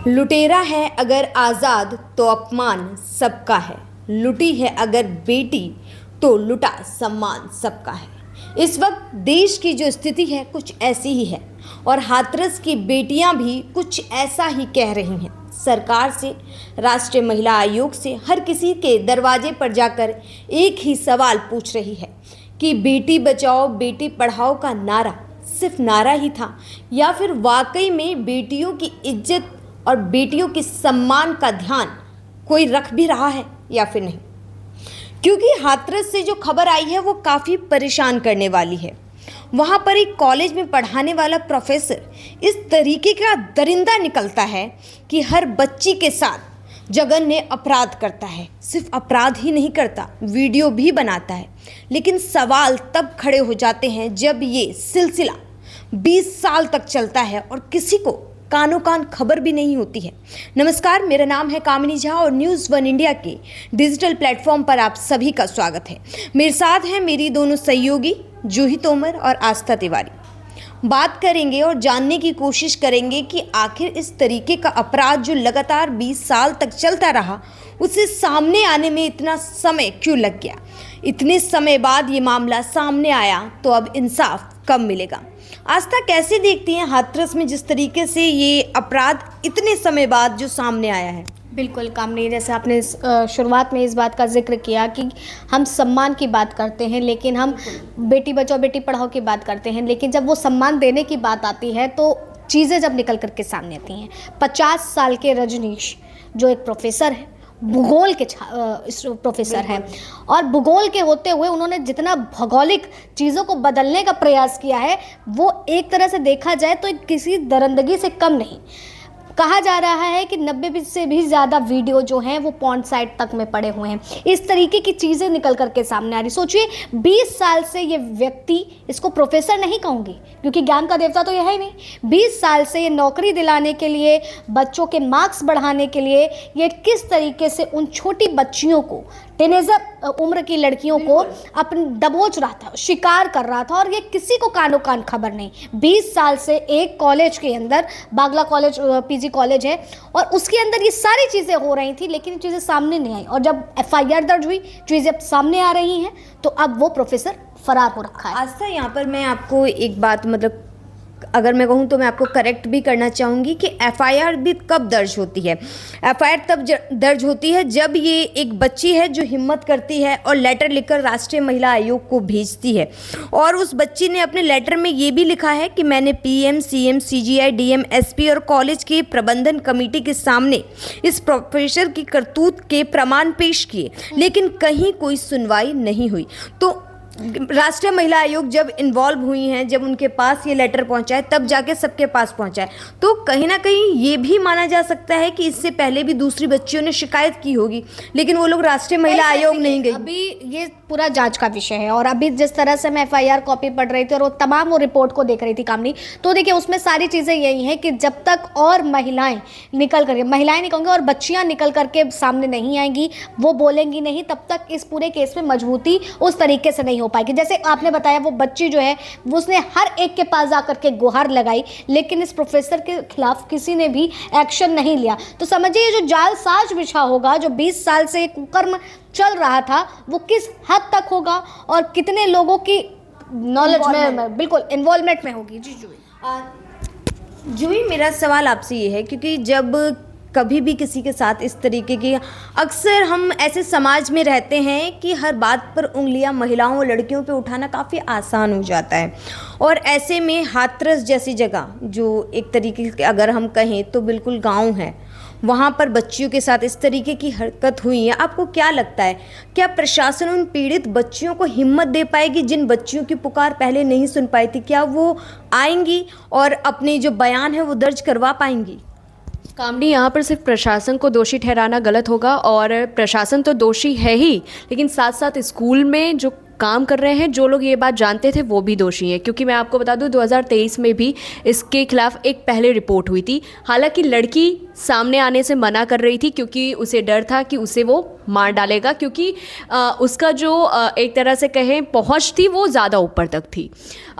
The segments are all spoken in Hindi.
लुटेरा है अगर आज़ाद तो अपमान सबका है, लुटी है अगर बेटी तो लुटा सम्मान सबका है। इस वक्त देश की जो स्थिति है कुछ ऐसी ही है और हाथरस की बेटियां भी कुछ ऐसा ही कह रही हैं। सरकार से, राष्ट्रीय महिला आयोग से, हर किसी के दरवाजे पर जाकर एक ही सवाल पूछ रही है कि बेटी बचाओ बेटी पढ़ाओ का नारा सिर्फ नारा ही था या फिर वाकई में बेटियों की इज्जत और बेटियों के सम्मान का ध्यान कोई रख भी रहा है या फिर नहीं। क्योंकि हाथरस से जो खबर आई है वो काफ़ी परेशान करने वाली है। वहाँ पर एक कॉलेज में पढ़ाने वाला प्रोफेसर इस तरीके का दरिंदा निकलता है कि हर बच्ची के साथ जघन्य अपराध करता है। सिर्फ अपराध ही नहीं करता, वीडियो भी बनाता है। लेकिन सवाल तब खड़े हो जाते हैं जब ये सिलसिला 20 साल तक चलता है और किसी को कानो कान खबर भी नहीं होती है। नमस्कार, मेरा नाम है कामिनी झा और न्यूज़ वन इंडिया के डिजिटल प्लेटफॉर्म पर आप सभी का स्वागत है। मेरे साथ हैं मेरी दोनों सहयोगी जूही तोमर और आस्था तिवारी। बात करेंगे और जानने की कोशिश करेंगे कि आखिर इस तरीके का अपराध जो लगातार 20 साल तक चलता रहा, उसे सामने आने में इतना समय क्यों लग गया। इतने समय बाद ये मामला सामने आया तो अब इंसाफ कब मिलेगा। आस्था, कैसे देखती हैं हाथरस में जिस तरीके से ये अपराध इतने समय बाद जो सामने आया है? बिल्कुल कामनी, जैसे आपने शुरुआत में इस बात का जिक्र किया कि हम सम्मान की बात करते हैं, लेकिन हम बेटी बचाओ बेटी पढ़ाओ की बात करते हैं, लेकिन जब वो सम्मान देने की बात आती है तो चीज़ें जब निकल करके सामने आती हैं। 50 साल के रजनीश जो एक प्रोफेसर है, भूगोल के प्रोफेसर हैं, और भूगोल के होते हुए उन्होंने जितना भौगोलिक चीज़ों को बदलने का प्रयास किया है वो एक तरह से देखा जाए तो किसी दरिंदगी से कम नहीं। कहा जा रहा है कि 90 से भी ज़्यादा वीडियो जो हैं वो पॉर्न साइट तक में पड़े हुए हैं। इस तरीके की चीज़ें निकल करके सामने आ रही। सोचिए, 20 साल से ये व्यक्ति, इसको प्रोफेसर नहीं कहूँगी क्योंकि ज्ञान का देवता तो यह है नहीं, 20 साल से ये नौकरी दिलाने के लिए, बच्चों के मार्क्स बढ़ाने के लिए ये किस तरीके से उन छोटी बच्चियों को, टीनेजर उम्र की लड़कियों को अपन दबोच रहा था, शिकार कर रहा था, और ये किसी को कानो कान खबर नहीं। 20 साल से एक कॉलेज के अंदर, बागला कॉलेज पीजी कॉलेज है, और उसके अंदर ये सारी चीज़ें हो रही थी, लेकिन चीज़ें सामने नहीं आई। और जब FIR दर्ज हुई, चीज़ें सामने आ रही हैं, तो अब वो प्रोफेसर फरार हो रखा है। आस्था, यहाँ पर मैं आपको एक बात, मतलब अगर मैं कहूँ तो मैं आपको करेक्ट भी करना चाहूँगी कि FIR भी कब दर्ज होती है। FIR तब दर्ज होती है जब ये एक बच्ची है जो हिम्मत करती है और लेटर लिखकर राष्ट्रीय महिला आयोग को भेजती है, और उस बच्ची ने अपने लेटर में ये भी लिखा है कि मैंने PM, CM, CGI, DM, SP और कॉलेज के प्रबंधन कमेटी के सामने इस प्रोफेसर की करतूत के प्रमाण पेश किए, लेकिन कहीं कोई सुनवाई नहीं हुई। तो राष्ट्रीय महिला आयोग जब इन्वॉल्व हुई हैं, जब उनके पास ये लेटर पहुंचा है, तब जाके सबके पास पहुंचा है। तो कहीं ना कहीं ये भी माना जा सकता है कि इससे पहले भी दूसरी बच्चियों ने शिकायत की होगी, लेकिन वो लोग राष्ट्रीय महिला आयोग नहीं गई। अभी ये पूरा जांच का विषय है, और अभी जिस तरह से मैं FIR कॉपी पढ़ रही थी और वो तमाम वो रिपोर्ट को देख रही थी कामनी, तो देखिए उसमें सारी चीज़ें यही हैं कि जब तक और महिलाएं निकल करके, महिलाएं नहीं कहूँगी, और बच्चियाँ निकल करके सामने नहीं आएंगी, वो बोलेंगी नहीं, तब तक इस पूरे केस में मजबूती उस तरीके से नहीं हो पाएगी। जैसे आपने बताया, वो बच्ची जो है वो उसने हर एक के पास जाकर के गुहार लगाई, लेकिन इस प्रोफेसर के खिलाफ किसी ने भी एक्शन नहीं लिया। तो समझिए जो जालसाज बिछा होगा, जो 20 साल से कुकर्म चल रहा था, वो किस हद तक होगा और कितने लोगों की नॉलेज में, बिल्कुल इन्वॉल्वमेंट में होगी। जी जूही, मेरा सवाल आपसे ये है, क्योंकि जब कभी भी किसी के साथ इस तरीके की, अक्सर हम ऐसे समाज में रहते हैं कि हर बात पर उंगलियां महिलाओं और लड़कियों पे उठाना काफ़ी आसान हो जाता है, और ऐसे में हाथरस जैसी जगह जो एक तरीके के अगर हम कहें तो बिल्कुल गांव है, वहाँ पर बच्चियों के साथ इस तरीके की हरकत हुई है। आपको क्या लगता है, क्या प्रशासन उन पीड़ित बच्चियों को हिम्मत दे पाएगी जिन बच्चियों की पुकार पहले नहीं सुन पाई थी? क्या वो आएंगी और अपने जो बयान है वो दर्ज करवा पाएंगी? कामनी, यहाँ पर सिर्फ प्रशासन को दोषी ठहराना गलत होगा, और प्रशासन तो दोषी है ही, लेकिन साथ साथ स्कूल में जो काम कर रहे हैं, जो लोग ये बात जानते थे, वो भी दोषी हैं। क्योंकि मैं आपको बता दूं, 2023 में भी इसके खिलाफ एक पहले रिपोर्ट हुई थी। हालांकि लड़की सामने आने से मना कर रही थी क्योंकि उसे डर था कि उसे वो मार डालेगा, क्योंकि उसका जो एक तरह से कहें पहुंच थी वो ज़्यादा ऊपर तक थी।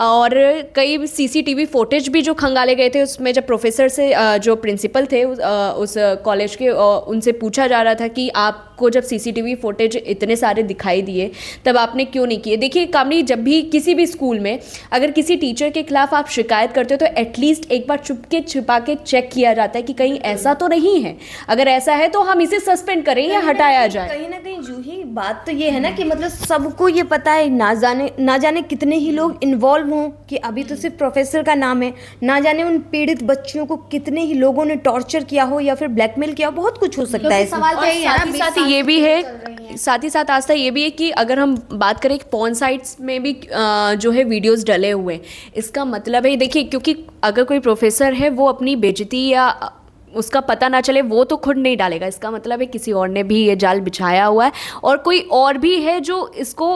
और कई सीसीटीवी फुटेज भी जो खंगाले गए थे, उसमें जब प्रोफेसर से जो प्रिंसिपल थे उस कॉलेज के, उनसे पूछा जा रहा था कि आपको जब सीसीटीवी फुटेज इतने सारे दिखाई दिए तब आपने क्यों नहीं किए। देखिए कामनी, जब भी किसी भी स्कूल में अगर किसी टीचर के खिलाफ आप शिकायत करते हो तो एटलीस्ट एक बार चुपके छिपा के चेक किया जाता है कि कहीं ऐसा तो नहीं है, अगर ऐसा है तो हम इसे सस्पेंड करें या हटाया जाए। कहीं ना कहीं जूही बात तो ये है ना कि मतलब सबको ये पता है, ना जाने कितने ही लोग इन्वॉल्व हों, कि अभी तो सिर्फ प्रोफेसर का नाम है, ना जाने उन पीड़ित बच्चियों को कितने ही लोगों ने टॉर्चर किया हो या फिर ब्लैकमेल किया हो, बहुत कुछ हो सकता है। सवाल तो यही है ना, साथ ही ये भी है, साथ ही साथ आस्था ये भी है कि अगर हम बात करें पॉर्न साइट्स में भी जो है वीडियोस डले हुए, इसका मतलब है देखिए, क्योंकि अगर कोई प्रोफेसर है वो अपनी बेइज्जती या उसका पता ना चले वो तो खुद नहीं डालेगा, इसका मतलब है किसी और ने भी ये जाल बिछाया हुआ है और कोई और भी है जो इसको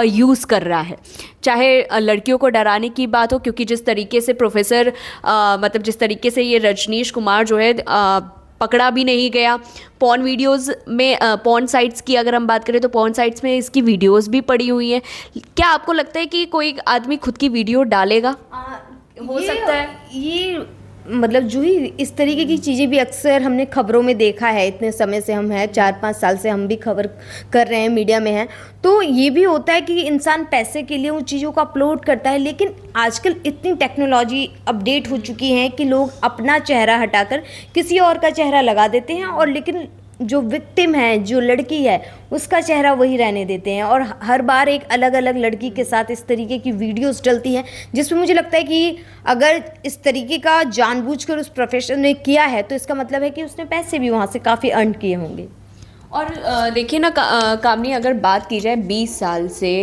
यूज़ कर रहा है। चाहे लड़कियों को डराने की बात हो, क्योंकि जिस तरीके से प्रोफेसर मतलब जिस तरीके से ये रजनीश कुमार जो है पकड़ा भी नहीं गया। पॉर्न वीडियोस में पॉर्न साइट्स की अगर हम बात करें तो पॉर्न साइट्स में इसकी वीडियोस भी पड़ी हुई हैं। क्या आपको लगता है कि कोई आदमी खुद की वीडियो डालेगा? हो सकता है ये मतलब जूही इस तरीके की चीज़ें भी अक्सर हमने खबरों में देखा है। इतने समय से हम हैं, 4-5 साल से हम भी खबर कर रहे हैं, मीडिया में हैं, तो ये भी होता है कि इंसान पैसे के लिए उन चीज़ों को अपलोड करता है। लेकिन आजकल इतनी टेक्नोलॉजी अपडेट हो चुकी है कि लोग अपना चेहरा हटाकर किसी और का चेहरा लगा देते हैं, और लेकिन जो विक्टिम है, जो लड़की है, उसका चेहरा वही रहने देते हैं। और हर बार एक अलग अलग लड़की के साथ इस तरीके की वीडियोस डलती हैं, जिसमें मुझे लगता है कि अगर इस तरीके का जानबूझकर उस प्रोफेशन ने किया है तो इसका मतलब है कि उसने पैसे भी वहाँ से काफ़ी अर्न किए होंगे। और देखिए ना कामनी, अगर बात की जाए 20 साल से,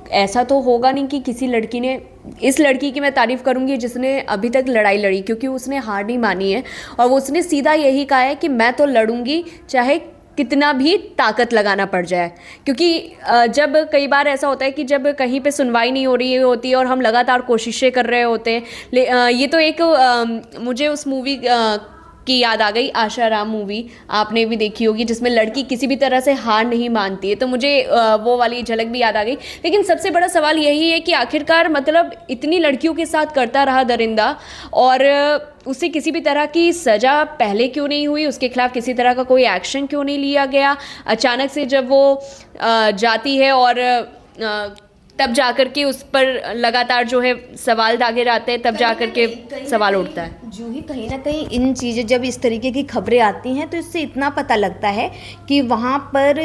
ऐसा तो होगा नहीं कि किसी लड़की ने, इस लड़की की मैं तारीफ़ करूंगी जिसने अभी तक लड़ाई लड़ी, क्योंकि उसने हार नहीं मानी है और वो उसने सीधा यही कहा है कि मैं तो लड़ूंगी चाहे कितना भी ताकत लगाना पड़ जाए। क्योंकि जब कई बार ऐसा होता है कि जब कहीं पे सुनवाई नहीं हो रही होती और हम लगातार कोशिशें कर रहे होते हैं, ये तो एक मुझे उस मूवी की याद आ गई, आशाराम मूवी आपने भी देखी होगी, जिसमें लड़की किसी भी तरह से हार नहीं मानती है, तो मुझे वो वाली झलक भी याद आ गई। लेकिन सबसे बड़ा सवाल यही है कि आखिरकार मतलब इतनी लड़कियों के साथ करता रहा दरिंदा और उससे किसी भी तरह की सज़ा पहले क्यों नहीं हुई, उसके खिलाफ किसी तरह का कोई एक्शन क्यों नहीं लिया गया। अचानक से जब वो जाती है और तब जाकर के उस पर लगातार जो है सवाल दागे जाते हैं, तब जाकर के सवाल उठता है। जूही कहीं ना कहीं इन चीज़ें, जब इस तरीके की खबरें आती हैं तो इससे इतना पता लगता है कि वहाँ पर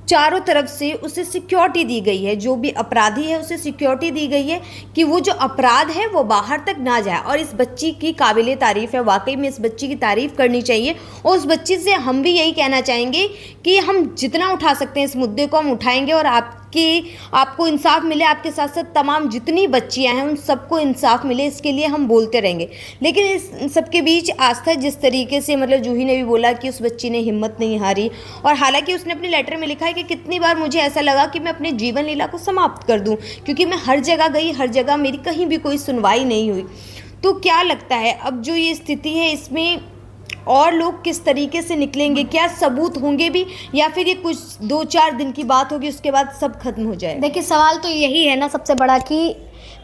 चारों तरफ से उसे सिक्योरिटी दी गई है, जो भी अपराधी है उसे सिक्योरिटी दी गई है कि वो जो अपराध है वो बाहर तक ना जाए। और इस बच्ची की काबिले तारीफ़ है, वाकई में इस बच्ची की तारीफ़ करनी चाहिए। और उस बच्ची से हम भी यही कहना चाहेंगे कि हम जितना उठा सकते हैं इस मुद्दे को हम उठाएंगे और आपको इंसाफ मिले, आपके साथ साथ तमाम जितनी बच्चियां हैं उन सबको इंसाफ मिले, इसके लिए हम बोलते रहेंगे। लेकिन इस सबके बीच आस्था जिस तरीके से, मतलब जूही ने भी बोला कि उस बच्ची ने हिम्मत नहीं हारी, और हालांकि उसने अपने लेटर में लिखा है कि कितनी बार मुझे ऐसा लगा कि मैं अपने जीवन लीला को समाप्त कर दूं, क्योंकि मैं हर जगह गई, हर जगह मेरी कहीं भी कोई सुनवाई नहीं हुई। तो क्या लगता है अब जो ये स्थिति है इसमें और लोग किस तरीके से निकलेंगे? क्या सबूत होंगे भी, या फिर ये कुछ 2-4 दिन की बात होगी उसके बाद सब खत्म हो जाए? देखिए सवाल तो यही है ना सबसे बड़ा कि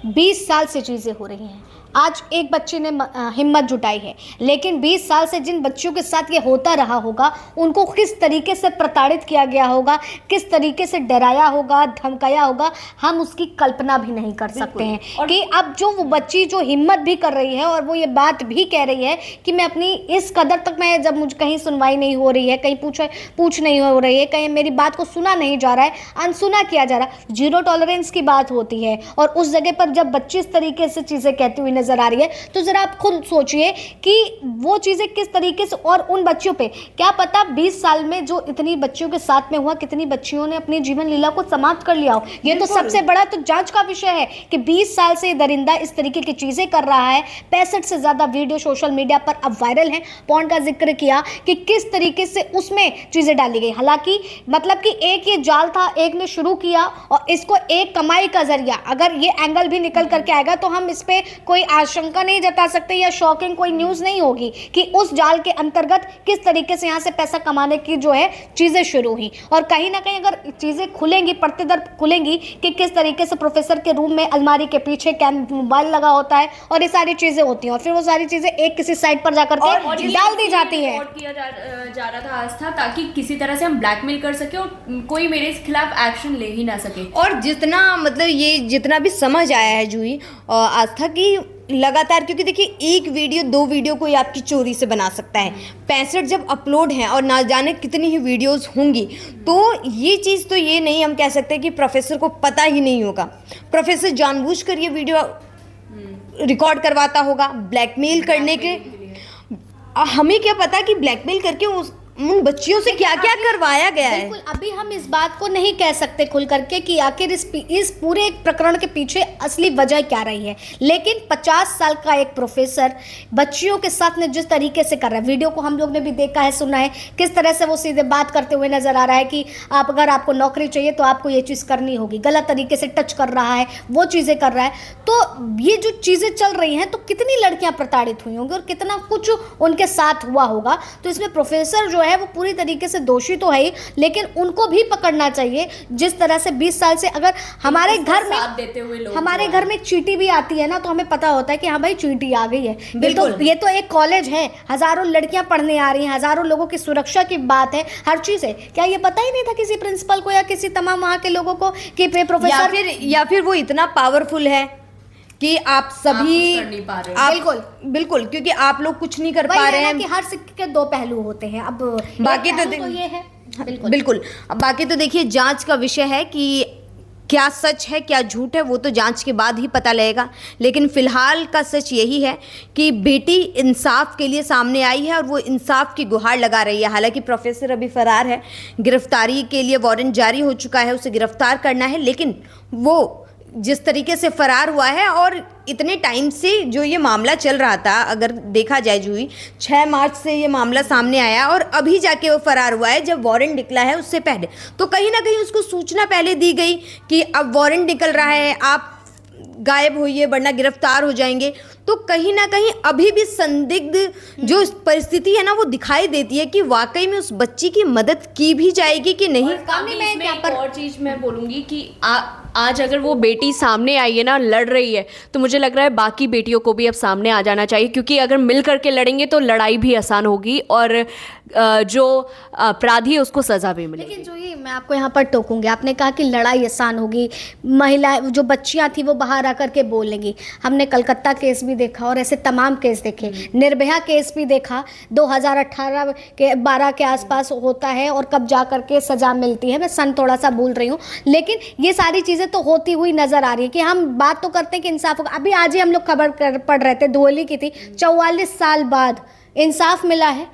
20 साल से चीज़ें हो रही हैं। आज एक बच्चे ने हिम्मत जुटाई है, लेकिन 20 साल से जिन बच्चों के साथ ये होता रहा होगा उनको किस तरीके से प्रताड़ित किया गया होगा, किस तरीके से डराया होगा, धमकाया होगा, हम उसकी कल्पना भी नहीं कर सकते हैं। कि अब जो वो बच्ची जो हिम्मत भी कर रही है और वो ये बात भी कह रही है कि मैं अपनी इस कदर तक, मैं जब मुझे कहीं सुनवाई नहीं हो रही है, कहीं पूछ नहीं हो रही है, कहीं मेरी बात को सुना नहीं जा रहा है, अनसुना किया जा रहा है, 0 टॉलरेंस की बात होती है। और उस जगह पर जब बच्ची इस तरीके से चीज़ें कहती हुई नजर आ रही है तो जरा आप खुद सोचिए कि वो चीजें किस तरीके से, और उन बच्चियों पे क्या पता 20 साल में जो इतनी बच्चियों के साथ में हुआ, कितनी बच्चियों ने अपनी जीवन लीला को समाप्त कर लिया हो। ये तो सबसे बड़ा तो जांच का विषय है कि 20 साल से दरिंदा इस तरीके की चीजें कर रहा है। 65 से ज्यादा वीडियो सोशल मीडिया पर अब वायरल हैं। पॉर्न का जिक्र किया कि किस तरीके से उसमें चीजें डाली गई। हालांकि मतलब कि एक ये जाल था, एक ने शुरू किया और इसको एक कमाई का जरिया, अगर ये एंगल भी निकल करके आएगा तो हम इस पे कोई आशंका नहीं जता सकते या शॉकिंग कोई न्यूज़ नहीं होगी कि उस जाल के अंतर्गत किस तरीके से यहाँ से पैसा कमाने की जो है चीज़ें शुरू हुई। और कहीं ना कहीं अगर चीज़ें खुलेंगी, पर्दे दर खुलेंगी कि किस तरीके से प्रोफेसर के रूम में अलमारी के पीछे मोबाइल लगा होता है और ये सारी चीज़ें होती हैं और फिर वो सारी चीज़ें एक किसी साइट पर जाकर के डाल दी जाती है। किया जा रहा था आस्था, ताकि किसी तरह से हम ब्लैकमेल कर सके और कोई मेरे खिलाफ एक्शन ले ही ना सके। और जितना मतलब ये जितना भी समझ आया है जूही आस्था की लगातार, क्योंकि देखिए एक वीडियो 2 वीडियो कोई आपकी चोरी से बना सकता है, 65 जब अपलोड हैं और ना जाने कितनी ही वीडियोस होंगी, तो ये चीज़ तो ये नहीं हम कह सकते कि प्रोफेसर को पता ही नहीं होगा। प्रोफेसर जानबूझकर ये वीडियो रिकॉर्ड करवाता होगा ब्लैकमेल करने के। हमें क्या पता कि ब्लैकमेल करके उन बच्चियों से क्या क्या करवाया गया है। बिल्कुल, अभी हम इस बात को नहीं कह सकते खुल करके कि आखिर इस पूरे एक प्रकरण के पीछे असली वजह क्या रही है, लेकिन 50 साल का एक प्रोफेसर बच्चियों के साथ में जिस तरीके से कर रहा है, वीडियो को हम लोग ने भी देखा है, सुना है, किस तरह से वो सीधे बात करते हुए नजर आ रहा है कि अगर आपको नौकरी चाहिए तो आपको ये चीज़ करनी होगी, गलत तरीके से टच कर रहा है, वो चीज़ें कर रहा है। तो ये जो चीज़ें चल रही हैं तो कितनी लड़कियां प्रताड़ित हुई होंगी और कितना कुछ उनके साथ हुआ होगा। तो इसमें प्रोफेसर जो है वो पूरी तरीके से दोषी तो है ही, लेकिन उनको भी पकड़ना चाहिए। जिस तरह से 20 साल से अगर हमारे घर में साथ देते हुए लोग हमारे घर में एक चींटी भी आती है ना, तो हमें पता होता है कि हाँ भाई चींटी आ गई है। बिल्कुल। ये तो एक कॉलेज है, हजारों लड़कियां पढ़ने आ रही हैं, हजारों लोगों की सुरक्षा की बात है, हर चीज है। क्या ये पता ही नहीं था किसी प्रिंसिपल को या किसी तमाम वहाँ के लोगों को कि प्रोफेसर या फिर वो इतना पावरफुल है कि आप सभी कुछ कर नहीं पा रहे हैं। बिल्कुल बिल्कुल, क्योंकि आप लोग कुछ नहीं कर वही पा है रहे ना हैं कि हर सिक्के के 2 पहलू होते हैं। अब बाकी एक तो पहलू ये है। बिल्कुल बिल्कुल। अब बाकी तो देखिए जांच का विषय है कि क्या सच है क्या झूठ है, वो तो जांच के बाद ही पता लगेगा। लेकिन फिलहाल का सच यही है कि बेटी इंसाफ के लिए सामने आई है और वो इंसाफ की गुहार लगा रही है। हालांकि प्रोफेसर अभी फरार है, गिरफ्तारी के लिए वारंट जारी हो चुका है, उसे गिरफ्तार करना है, लेकिन वो जिस तरीके से फरार हुआ है और इतने टाइम से जो ये मामला चल रहा था, अगर देखा जाए जूही 6 मार्च से ये मामला सामने आया और अभी जाके वो फरार हुआ है, जब वारंट निकला है उससे पहले तो कहीं ना कहीं उसको सूचना पहले दी गई कि अब वारंट निकल रहा है, आप गायब होइए वरना गिरफ्तार हो जाएंगे। तो कहीं ना कहीं अभी भी संदिग्ध जो परिस्थिति है ना वो दिखाई देती है कि वाकई में उस बच्ची की मदद की भी जाएगी कि नहीं। इसमें एक और चीज़ मैं बोलूँगी कि आज अगर वो बेटी सामने आई है ना, लड़ रही है, तो मुझे लग रहा है बाकी बेटियों को भी अब सामने आ जाना चाहिए, क्योंकि अगर मिल करके लड़ेंगे तो लड़ाई भी आसान होगी और जो अपराधी है उसको सज़ा भी मिलेगी। लेकिन जो ये मैं आपको यहाँ पर टोकूंगी, आपने कहा कि लड़ाई आसान होगी, महिलाएं जो बच्चियाँ थी वो बाहर आकर के बोलेंगी। हमने कलकत्ता केस भी देखा और ऐसे तमाम केस देखे, निर्भया केस भी देखा 2018 के 12 के आसपास होता है और कब जा करके सज़ा मिलती है। मैं सन थोड़ा सा भूल रही हूँ, लेकिन ये सारी चीज़ें तो होती हुई नज़र आ रही है कि हम बात तो करते हैं कि इंसाफ होगा। अभी आज ही हम लोग खबर पढ़ रहे थे, धुवली की थी, 44 साल बाद इंसाफ मिला है।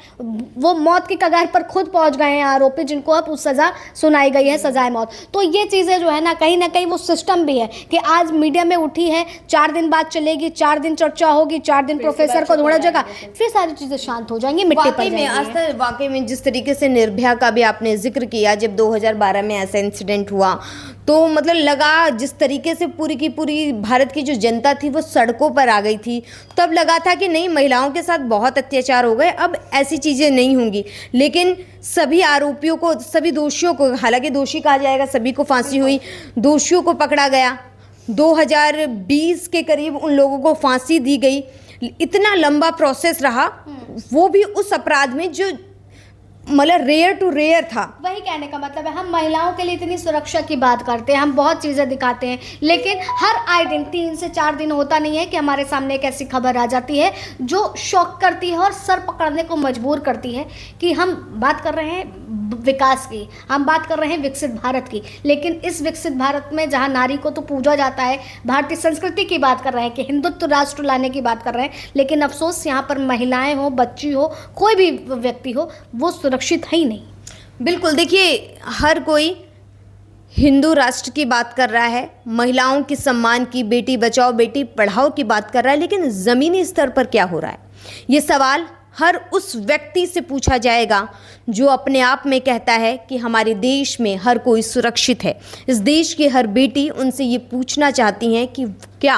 वो मौत की कगार पर खुद पहुंच गए हैं आरोपी, जिनको अब उस सज़ा सुनाई गई है, सजाए मौत। तो ये चीज़ें जो है ना कहीं वो सिस्टम भी है कि आज मीडिया में उठी है, 4 दिन बाद चलेगी, 4 दिन चर्चा होगी, 4 दिन प्रोफेसर को ढूंढा जाएगा, फिर सारी चीज़ें शांत हो जाएंगी, मिट्टी पर जाएंगी। वाकई में जिस तरीके से निर्भया का भी आपने जिक्र किया, जब 2012 में ऐसा इंसिडेंट हुआ तो मतलब लगा जिस तरीके से पूरी की पूरी भारत की जो जनता थी वो सड़कों पर आ गई थी, तब लगा था कि नहीं महिलाओं के साथ बहुत अत्याचार हो गए, अब ऐसी चीज़ें नहीं होंगी। लेकिन सभी आरोपियों को, सभी दोषियों को, हालांकि दोषी कहा जाएगा, सभी को फांसी हुई, दोषियों को पकड़ा गया, 2020 के करीब उन लोगों को फांसी दी गई। इतना लंबा प्रोसेस रहा, वो भी उस अपराध में जो मतलब रेयर टू रेयर था। वही कहने का मतलब है, हम महिलाओं के लिए इतनी सुरक्षा की बात करते हैं, हम बहुत चीज़ें दिखाते हैं, लेकिन हर आए दिन 3 से 4 दिन होता नहीं है कि हमारे सामने एक ऐसी खबर आ जाती है जो शॉक करती है और सर पकड़ने को मजबूर करती है कि हम बात कर रहे हैं विकास की, हम बात कर रहे हैं विकसित भारत की, लेकिन इस विकसित भारत में जहाँ नारी को तो पूजा जाता है, भारतीय संस्कृति की बात कर रहे हैं कि हिंदुत्व राष्ट्र लाने की बात कर रहे हैं, लेकिन अफसोस यहाँ पर महिलाएं हो, बच्ची हो, कोई भी व्यक्ति हो, वो सुरक्षित है ही नहीं। बिल्कुल, देखिए हर कोई हिंदू राष्ट्र की बात कर रहा है, महिलाओं के सम्मान की, बेटी बचाओ बेटी पढ़ाओ की बात कर रहा है, लेकिन ज़मीनी स्तर पर क्या हो रहा है, ये सवाल हर उस व्यक्ति से पूछा जाएगा जो अपने आप में कहता है कि हमारे देश में हर कोई सुरक्षित है। इस देश की हर बेटी उनसे ये पूछना चाहती हैं कि क्या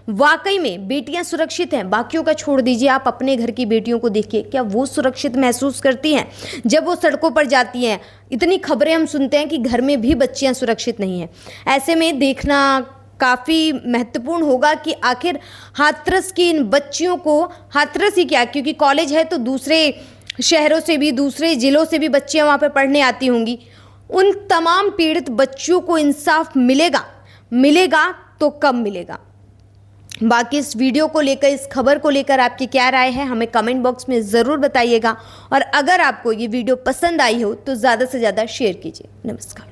वाकई में बेटियां सुरक्षित हैं? बाकियों का छोड़ दीजिए, आप अपने घर की बेटियों को देखिए, क्या वो सुरक्षित महसूस करती हैं जब वो सड़कों पर जाती हैं? इतनी खबरें हम सुनते हैं कि घर में भी बच्चियां सुरक्षित नहीं हैं। ऐसे में देखना काफ़ी महत्वपूर्ण होगा कि आखिर हाथरस की इन बच्चियों को, हाथरस ही क्या, क्योंकि कॉलेज है तो दूसरे शहरों से भी, दूसरे ज़िलों से भी बच्चियां वहाँ पर पढ़ने आती होंगी, उन तमाम पीड़ित बच्चियों को इंसाफ मिलेगा तो कब मिलेगा? बाकी इस वीडियो को लेकर, इस खबर को लेकर आपकी क्या राय है, हमें कमेंट बॉक्स में ज़रूर बताइएगा। और अगर आपको ये वीडियो पसंद आई हो तो ज़्यादा से ज़्यादा शेयर कीजिए। नमस्कार।